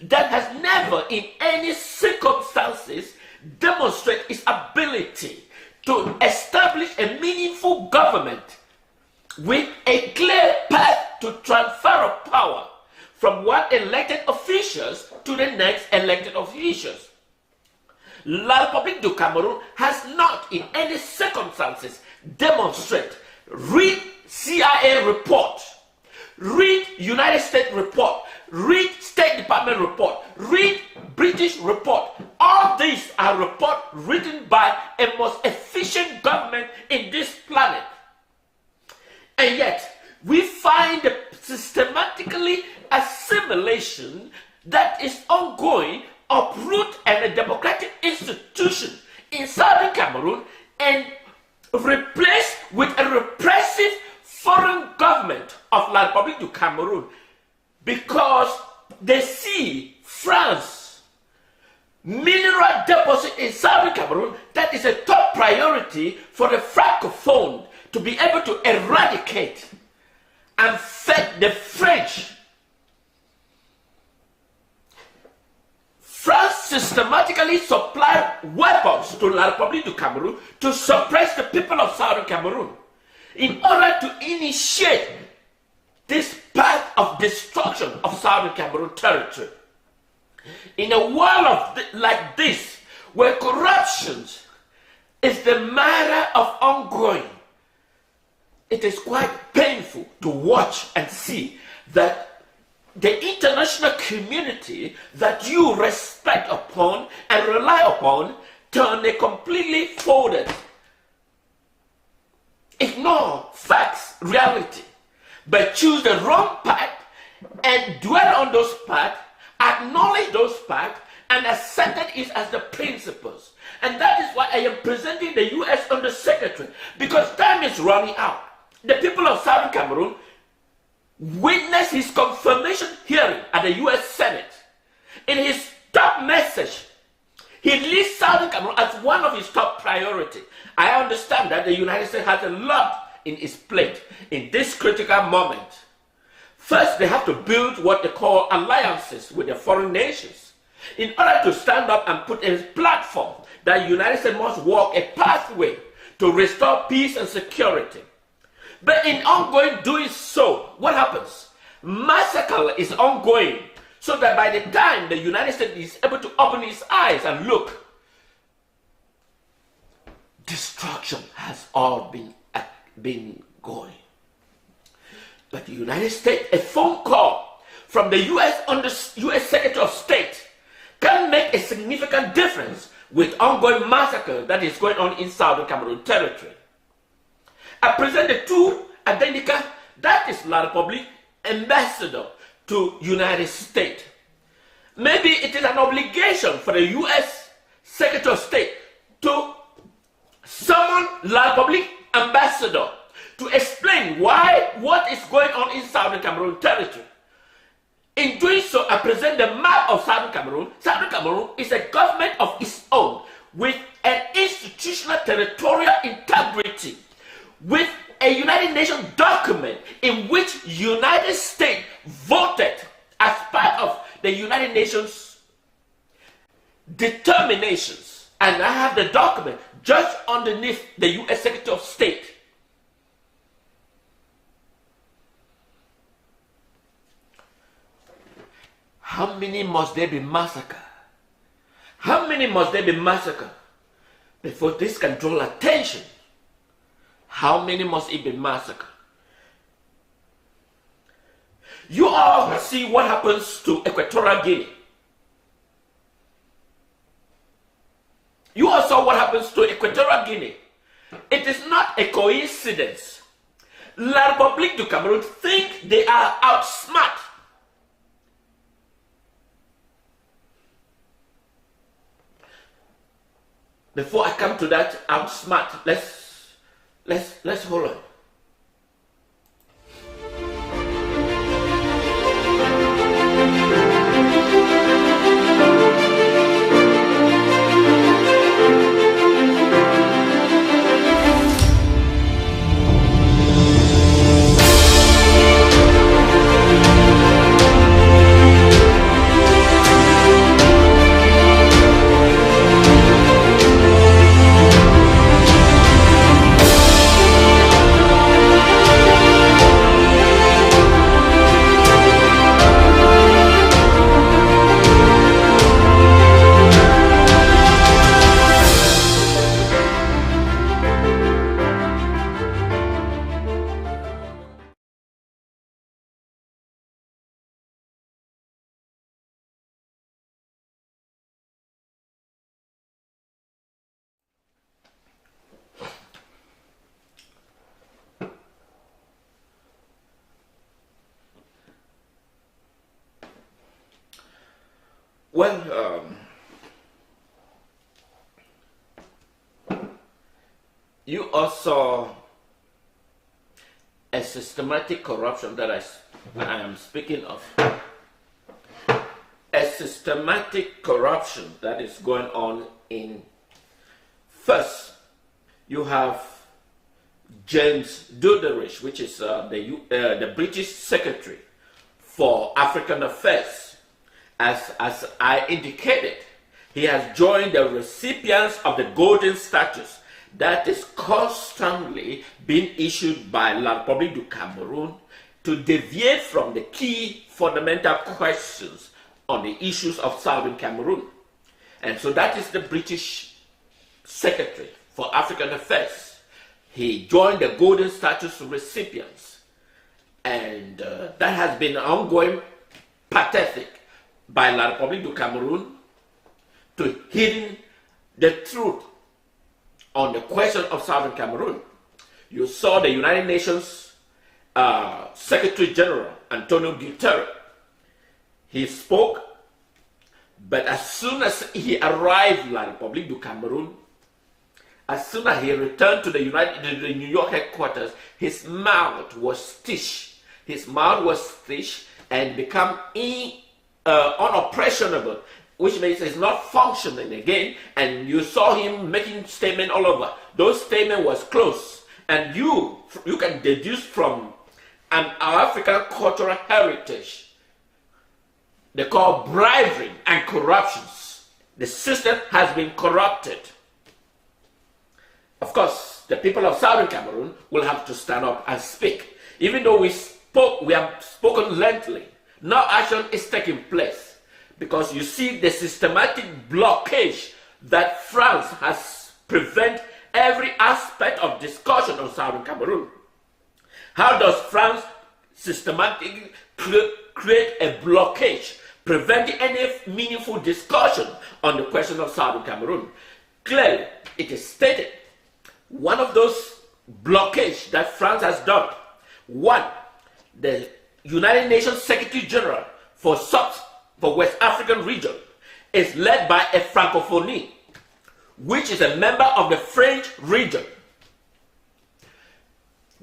that has never in any circumstances demonstrated its ability to establish a meaningful government with a clear path to transfer of power from one elected officials to the next elected officials. La République du Cameroon has not in any circumstances demonstrated. Read CIA report, read United States report, read State Department report, read British report. All these are reports written by a most efficient government in this planet. And yet, we find the systematically assimilation that is ongoing, uproot and a democratic institution in Southern Cameroon and replaced with a repressive foreign government of La République du Cameroon because they see France mineral deposit in Southern Cameroon. That is a top priority for the Francophone to be able to eradicate and fed the French. France systematically supplied weapons to La République du Cameroon to suppress the people of Southern Cameroon in order to initiate this path of destruction of Southern Cameroon territory. In a world like this, where corruption is the matter of ongoing, it is quite painful to watch and see that the international community that you respect upon and rely upon turn a completely folded, ignore facts, reality, but choose the wrong path and dwell on those paths, acknowledge those paths, and accept it as the principles. And that is why I am presenting the U.S. Undersecretary, because time is running out. The people of Southern Cameroon witnessed his confirmation hearing at the U.S. Senate. In his top message, he lists Southern Cameroon as one of his top priorities. I understand that the United States has a lot in its plate in this critical moment. First, they have to build what they call alliances with the foreign nations in order to stand up and put a platform that the United States must walk a pathway to restore peace and security. But in ongoing doing so, what happens? Massacre is ongoing, so that by the time the United States is able to open its eyes and look, destruction has all been going. But the United States, a phone call from the U.S. Secretary of State can make a significant difference with ongoing massacre that is going on in Southern Cameroon territory. I present the two identical, that is La République ambassador to United States. Maybe it is an obligation for the U.S. Secretary of State to summon La République ambassador to explain what is going on in Southern Cameroon territory. In doing so, I present the map of Southern Cameroon. Southern Cameroon is a government of its own with an institutional territorial integrity, with a United Nations document in which United States voted as part of the United Nations determinations. And I have the document just underneath the U.S. Secretary of State. How many must there be massacred? How many must there be massacred before this can draw attention? How many must it be massacred? You all see what happens to Equatorial Guinea. You all saw what happens to Equatorial Guinea. It is not a coincidence. La République du Cameroun think they are outsmart. Before I come to that outsmart, let's hold on. Well, you also a systematic corruption that I am speaking of. A systematic corruption that is going on in. First, you have James Duddridge, which is the British Secretary for African Affairs. As I indicated, he has joined the recipients of the Golden Statues that is constantly being issued by La République du Cameroon to deviate from the key fundamental questions on the issues of Southern Cameroon. And so that is the British Secretary for African Affairs. He joined the Golden Statue Recipients. And that has been ongoing, pathetic, by La République du Cameroon to hidden the truth on the question of Southern Cameroon. You saw the United Nations Secretary General, Antony. He spoke, but as soon as he arrived in La République du Cameroon, as soon as he returned to the New York headquarters, his mouth was stitched. His mouth was stitched and become unoperationable, which means it's not functioning again, and you saw him making statements all over. Those statements was closed, and you can deduce from our African cultural heritage, they call bribery and corruptions. The system has been corrupted. Of course, the people of Southern Cameroon will have to stand up and speak. Even though we have spoken lengthily, no action is taking place because you see the systematic blockage that France has prevented every aspect of discussion on Southern Cameroon. How does France systematically create a blockage, preventing any meaningful discussion on the question of Southern Cameroon? Clearly, it is stated one of those blockages that France has done. One, the United Nations Secretary General for West African region is led by a Francophonie, which is a member of the French region,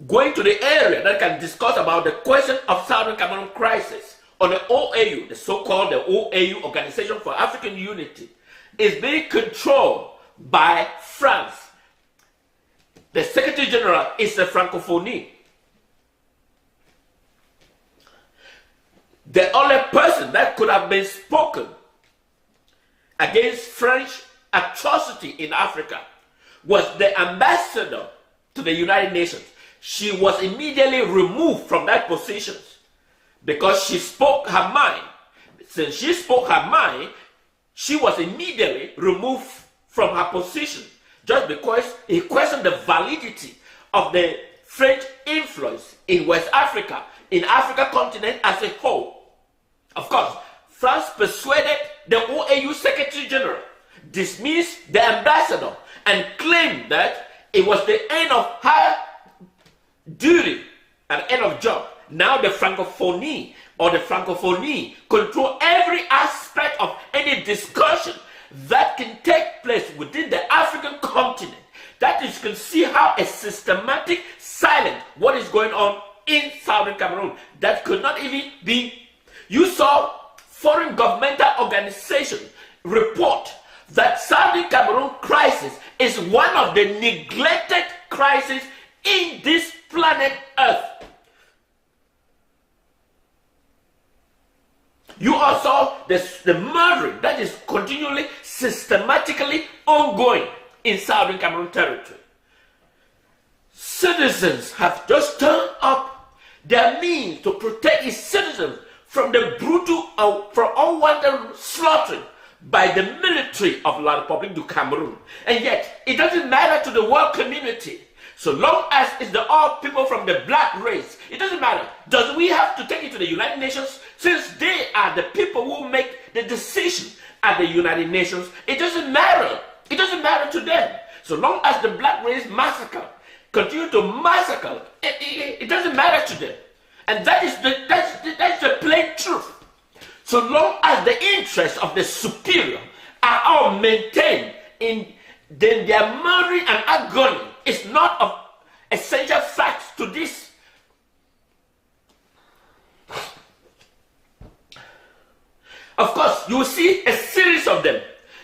going to the area that can discuss about the question of Southern Cameroon crisis on the OAU, the so-called the OAU, Organization for African Unity, is being controlled by France. The Secretary General is a Francophonie. The only person that could have been spoken against French atrocity in Africa was the ambassador to the United Nations. She was immediately removed from that position because she spoke her mind. Since she spoke her mind, she was immediately removed from her position just because he questioned the validity of the French influence in West Africa, in Africa continent as a whole. Of course, France persuaded the OAU Secretary General, dismissed the ambassador, and claimed that it was the end of her duty and end of job. Now the Francophonie or the Francophonie control every aspect of any discussion that can take place within the African continent. That is, you can see how a systematic silence what is going on in Southern Cameroon that could not even be. You saw foreign governmental organizations report that Southern Cameroon crisis is one of the neglected crises in this planet Earth. You also the murdering that is continually, systematically ongoing in Southern Cameroon territory. Citizens have just turned up their means to protect its citizens from the brutal, from unwanted slaughtering by the military of La République du Cameroon. And yet, it doesn't matter to the world community. So long as it's the all people from the black race, it doesn't matter. Does we have to take it to the United Nations? Since they are the people who make the decision at the United Nations, it doesn't matter. It doesn't matter to them. So long as the black race massacre continue to massacre, it doesn't matter to them. And that's the plain truth. So long as the interests of the superior are all maintained, then their murdering and agony is not of essential facts to this. Of course, you will see a series of them.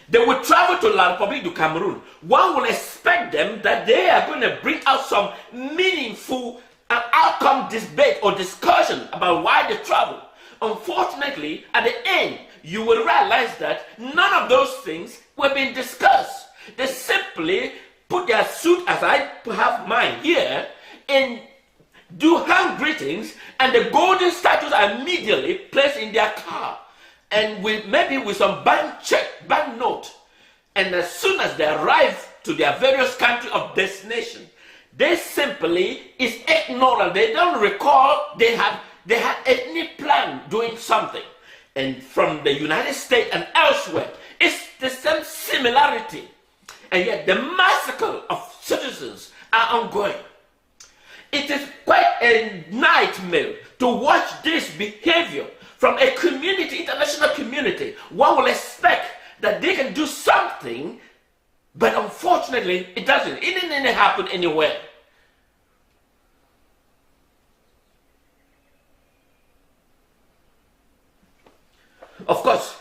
They will travel to La République du Cameroon. One will expect them that they are going to bring out some meaningful and outcome debate or discussion about why they travel. Unfortunately, at the end, you will realize that none of those things were being discussed. They simply put their suit, as I have mine here, and do hand greetings, and the golden statues are immediately placed in their car, and maybe with some bank note. And as soon as they arrive to their various countries of destination, they simply is ignorant. They don't recall they had any plan doing something. And from the United States and elsewhere, it's the same similarity. And yet the massacre of citizens are ongoing. It is quite a nightmare to watch this behavior from a community, international community. One will expect that they can do something, but unfortunately it doesn't. It didn't happen anywhere. Of course,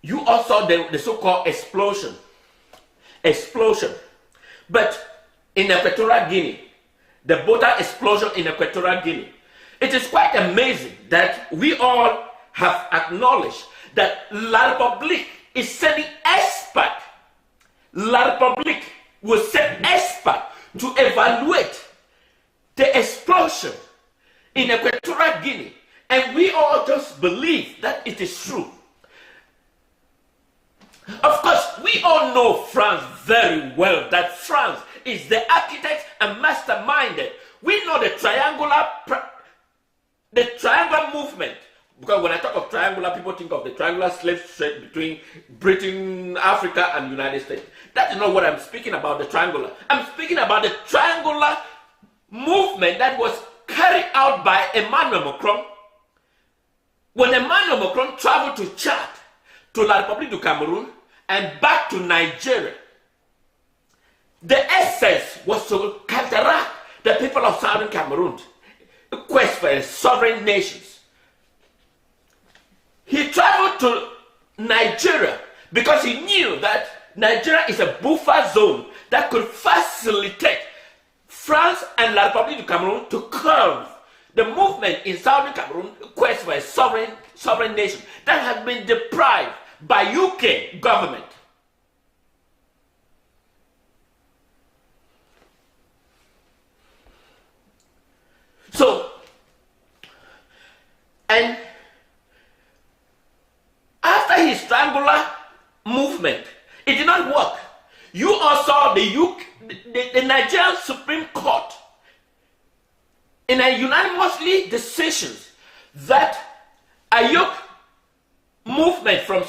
you also the so-called explosion. But in Equatorial Guinea, the border explosion in Equatorial Guinea, it is quite amazing that we all have acknowledged that La République is sending experts. La République will send experts to evaluate the explosion in Equatorial Guinea. And we all just believe that it is true. Of course, we all know France very well, that France is the architect and masterminded. We know the triangular movement. Because when I talk of triangular, people think of the triangular slave trade between Britain, Africa, and the United States. That is not what I'm speaking about, the triangular. I'm speaking about the triangular movement that was carried out by Emmanuel Macron. When Emmanuel Macron traveled to Chad, to La République du Cameroon, and back to Nigeria, the essence was to counteract the people of Southern Cameroon, the quest for a sovereign nation. He traveled to Nigeria because he knew that Nigeria is a buffer zone that could facilitate France and La République du Cameroon to curb the movement in southern Cameroon, quest for a sovereign nation that has been deprived by UK government. So, and after his triangular movement, it did not work. You all saw the Nigerian Supreme Court in a unanimously decisions that a yoke movement from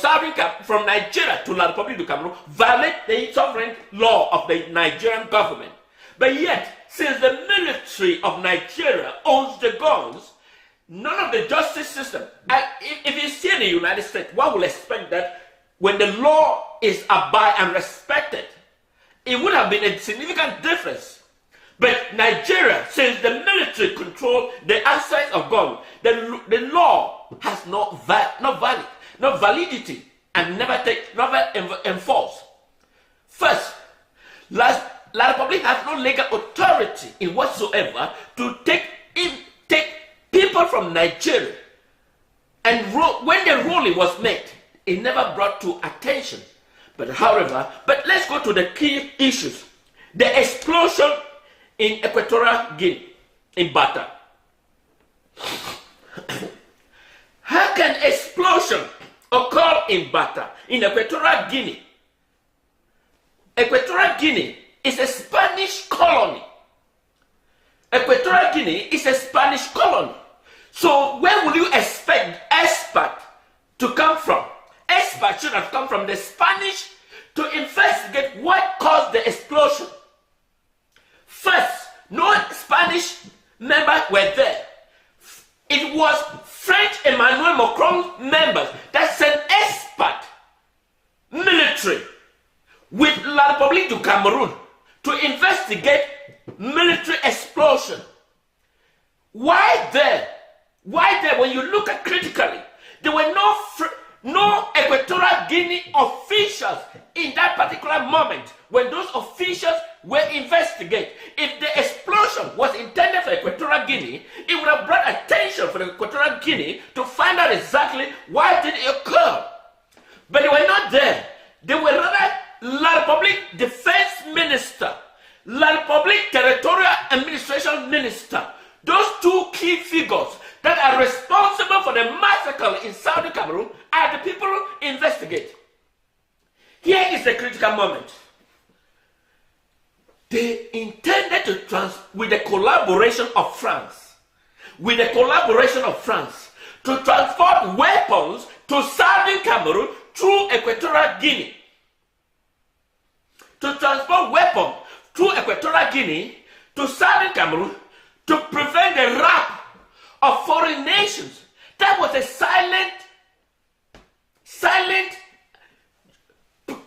Nigeria to La République du Cameroon violate the sovereign law of the Nigerian government. But yet, since the military of Nigeria owns the guns, none of the justice system, if you see in the United States, one will expect that when the law is abided and respected, it would have been a significant difference. But Nigeria, since the military control the access of guns, the law has no validity and never enforced. First, La République has no legal authority in whatsoever to take people from Nigeria. And when the ruling was made, it never brought to attention. But let's go to the key issues. The explosion in Equatorial Guinea, in Bata. How can explosion occur in Bata, in Equatorial Guinea? Equatorial Guinea is a Spanish colony. Equatorial Guinea is a Spanish colony. So where will you expect experts to come from? Experts should have come from the Spanish to investigate what caused the explosion. First, no Spanish members were there. It was French Emmanuel Macron members that sent expert military with La République du Cameroon to investigate military explosion. Why there? Why there? When you look at critically, there were no Equatorial Guinea officials in that particular moment when those officials were investigated. If the explosion was intended for Equatorial Guinea, it would have brought attention for the Equatorial Guinea to find out exactly why did it occur. But they were not there. They were rather La République Defense Minister, La République Territorial Administration Minister. Those two key figures that are responsible for the massacre in southern Cameroon are the people who investigate. Here is the critical moment. They intended to with the collaboration of France, to transport weapons to southern Cameroon through Equatorial Guinea. To transport weapons through Equatorial Guinea to southern Cameroon to prevent the wrath of foreign nations. That was a silent,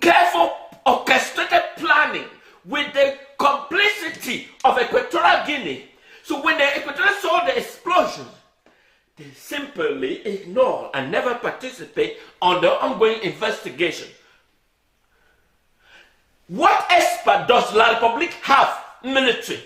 careful, orchestrated planning with the complicity of Equatorial Guinea. So when the Equatorians saw the explosions, they simply ignored and never participate on the ongoing investigation. What expert does La République have military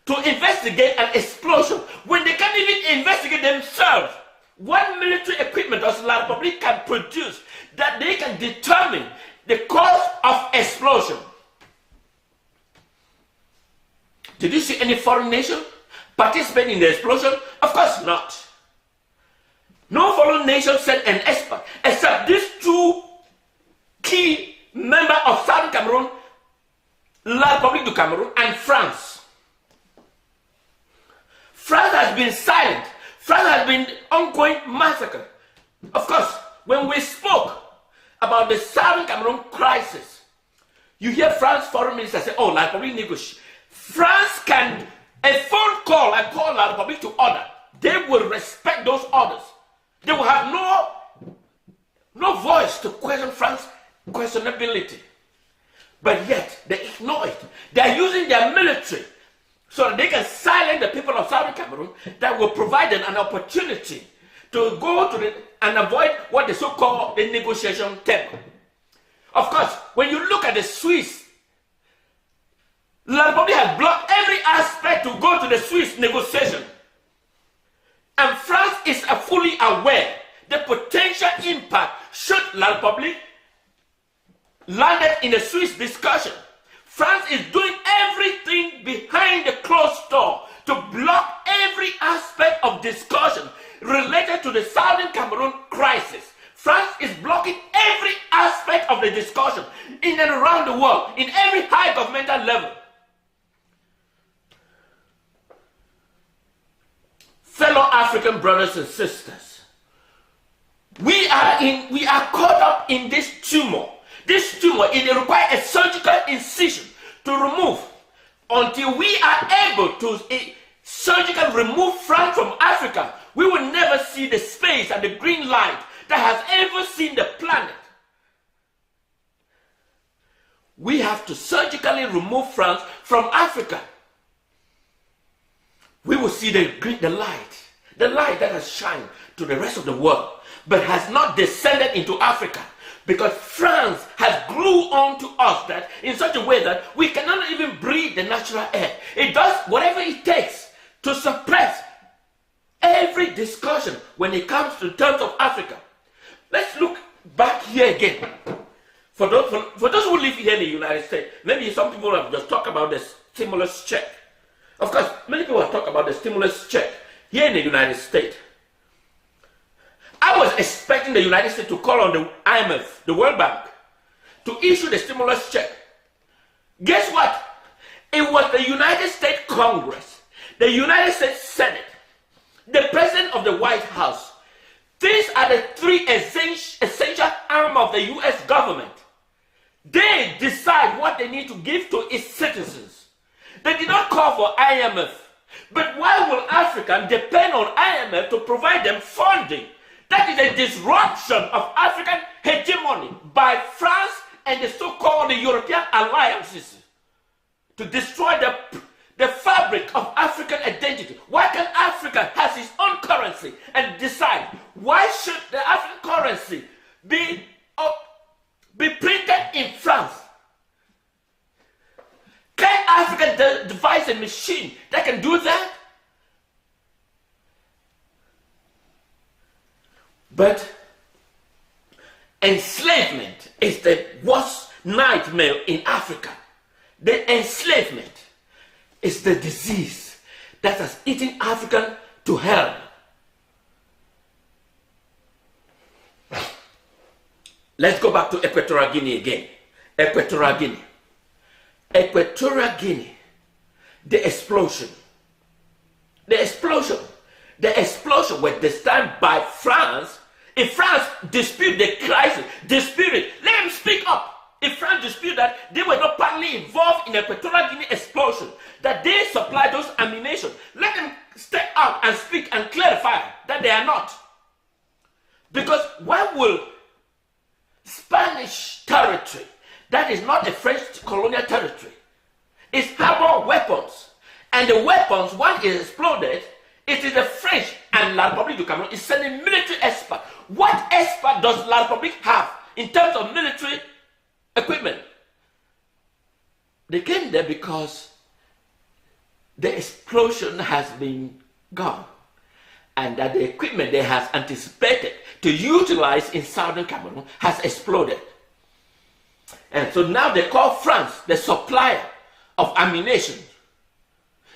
to investigate an explosion when they can't even investigate themselves? What military equipment does La République can produce that they can determine the cause of explosion? Did you see any foreign nation participate in the explosion? Of course not. No foreign nation sent an expert except these two key members of Southern Cameroon, La République du Cameroon, and France. France has been silent. France has been ongoing massacre. Of course, when we spoke about the Southern Cameroon crisis, you hear France foreign minister say, oh, La République negotiate. France can, a phone call, I call La République to order. They will respect those orders. They will have no voice to question France's questionability. But yet, they ignore it. They are using their military so that they can silence the people of Southern Cameroon that will provide them an opportunity to go to and avoid what they so-called the negotiation table. Of course, when you look at the Swiss La Republic has blocked every aspect to go to the Swiss negotiation. And France is fully aware the potential impact should La Republic landed in the Swiss discussion. France is doing everything behind the closed door to block every aspect of discussion related to the Southern Cameroon crisis. France is blocking every aspect of the discussion in and around the world, in every high governmental level. Fellow African brothers and sisters, we are caught up in this tumor. This tumor, it requires a surgical incision to remove. Until we are able to surgically remove France from Africa, we will never see the space and the green light that has ever seen the planet. We have to surgically remove France from Africa. We will see the light that has shined to the rest of the world, but has not descended into Africa, because France has glued on to us that in such a way that we cannot even breathe the natural air. It does whatever it takes to suppress every discussion when it comes to terms of Africa. Let's look back here again. For those who live here in the United States, maybe some people have just talked about the stimulus check. Of course, many people have talked about the stimulus check here in the United States. I was expecting the United States to call on the IMF, the World Bank, to issue the stimulus check. Guess what? It was the United States Congress, the United States Senate, the President of the White House. These are the three essential arms of the US government. They decide what they need to give to its citizens. They did not call for IMF. But why will Africans depend on IMF to provide them funding? That is a disruption of African hegemony by France and the so-called European alliances to destroy the fabric of African identity. Why can Africa has its own currency and decide why should the African currency be printed in France? Can Africa devise a machine that can do that? But enslavement is the worst nightmare in Africa. The enslavement is the disease that has eaten African to hell. Let's go back to Equatorial Guinea again. Equatorial Guinea. Equatorial Guinea, the explosion was designed by France. If France dispute the crisis, dispute it, let them speak up. If France dispute that they were not partly involved in the Equatorial Guinea explosion, that they supplied those ammunition, let them step out and speak and clarify that they are not. Because why will Spanish territory, that is not a French colonial territory, is harbor weapons, and the weapons, one is exploded, it is the French and La Republique du Cameroon is sending military expert. What expert does La Republique have in terms of military equipment? They came there because the explosion has been gone, and that the equipment they have anticipated to utilize in southern Cameroon has exploded. And so now they call France the supplier of ammunition.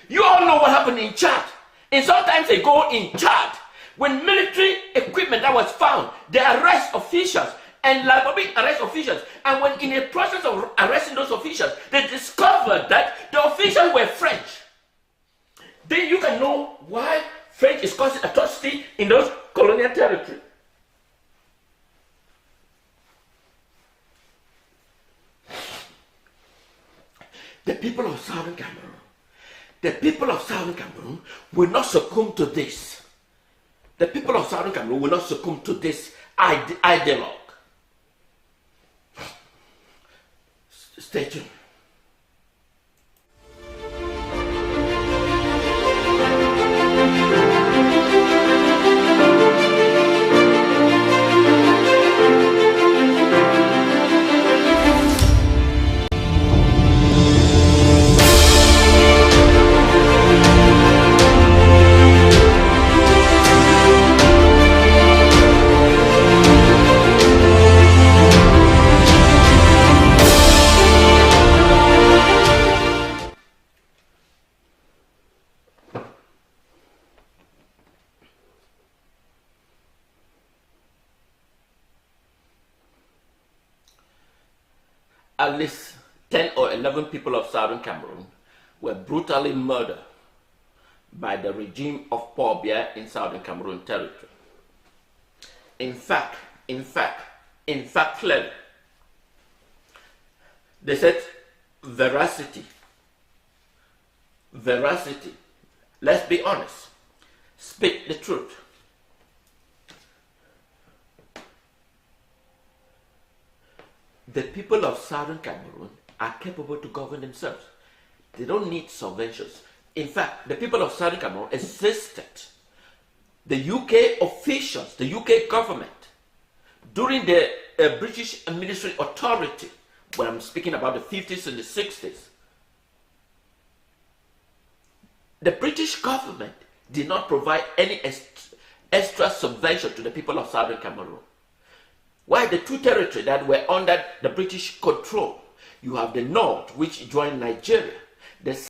You all know what happened in Chad. And sometimes they go in Chad. When military equipment that was found, they arrest officials, and La Republique arrest officials. And when in the process of arresting those officials, they discovered that the officials were French. Then you can know why French is causing atrocity in those colonial territories. The people of Southern Cameroon will not succumb to this. The people of Southern Cameroon will not succumb to this ideologue. Stay tuned. at least 10 or 11 people of southern Cameroon were brutally murdered by the regime of Paul Biya in southern Cameroon territory. In fact, clearly, they said veracity. Let's be honest. Speak the truth. The people of southern Cameroon are capable to govern themselves. They don't need subventions. In fact, the people of southern Cameroon assisted the UK officials, the UK government, during the British administrative authority, when I'm speaking about the 50s and the 60s. The British government did not provide any extra subvention to the people of southern Cameroon. While the two territories that were under the British control, you have the north, which joined Nigeria, the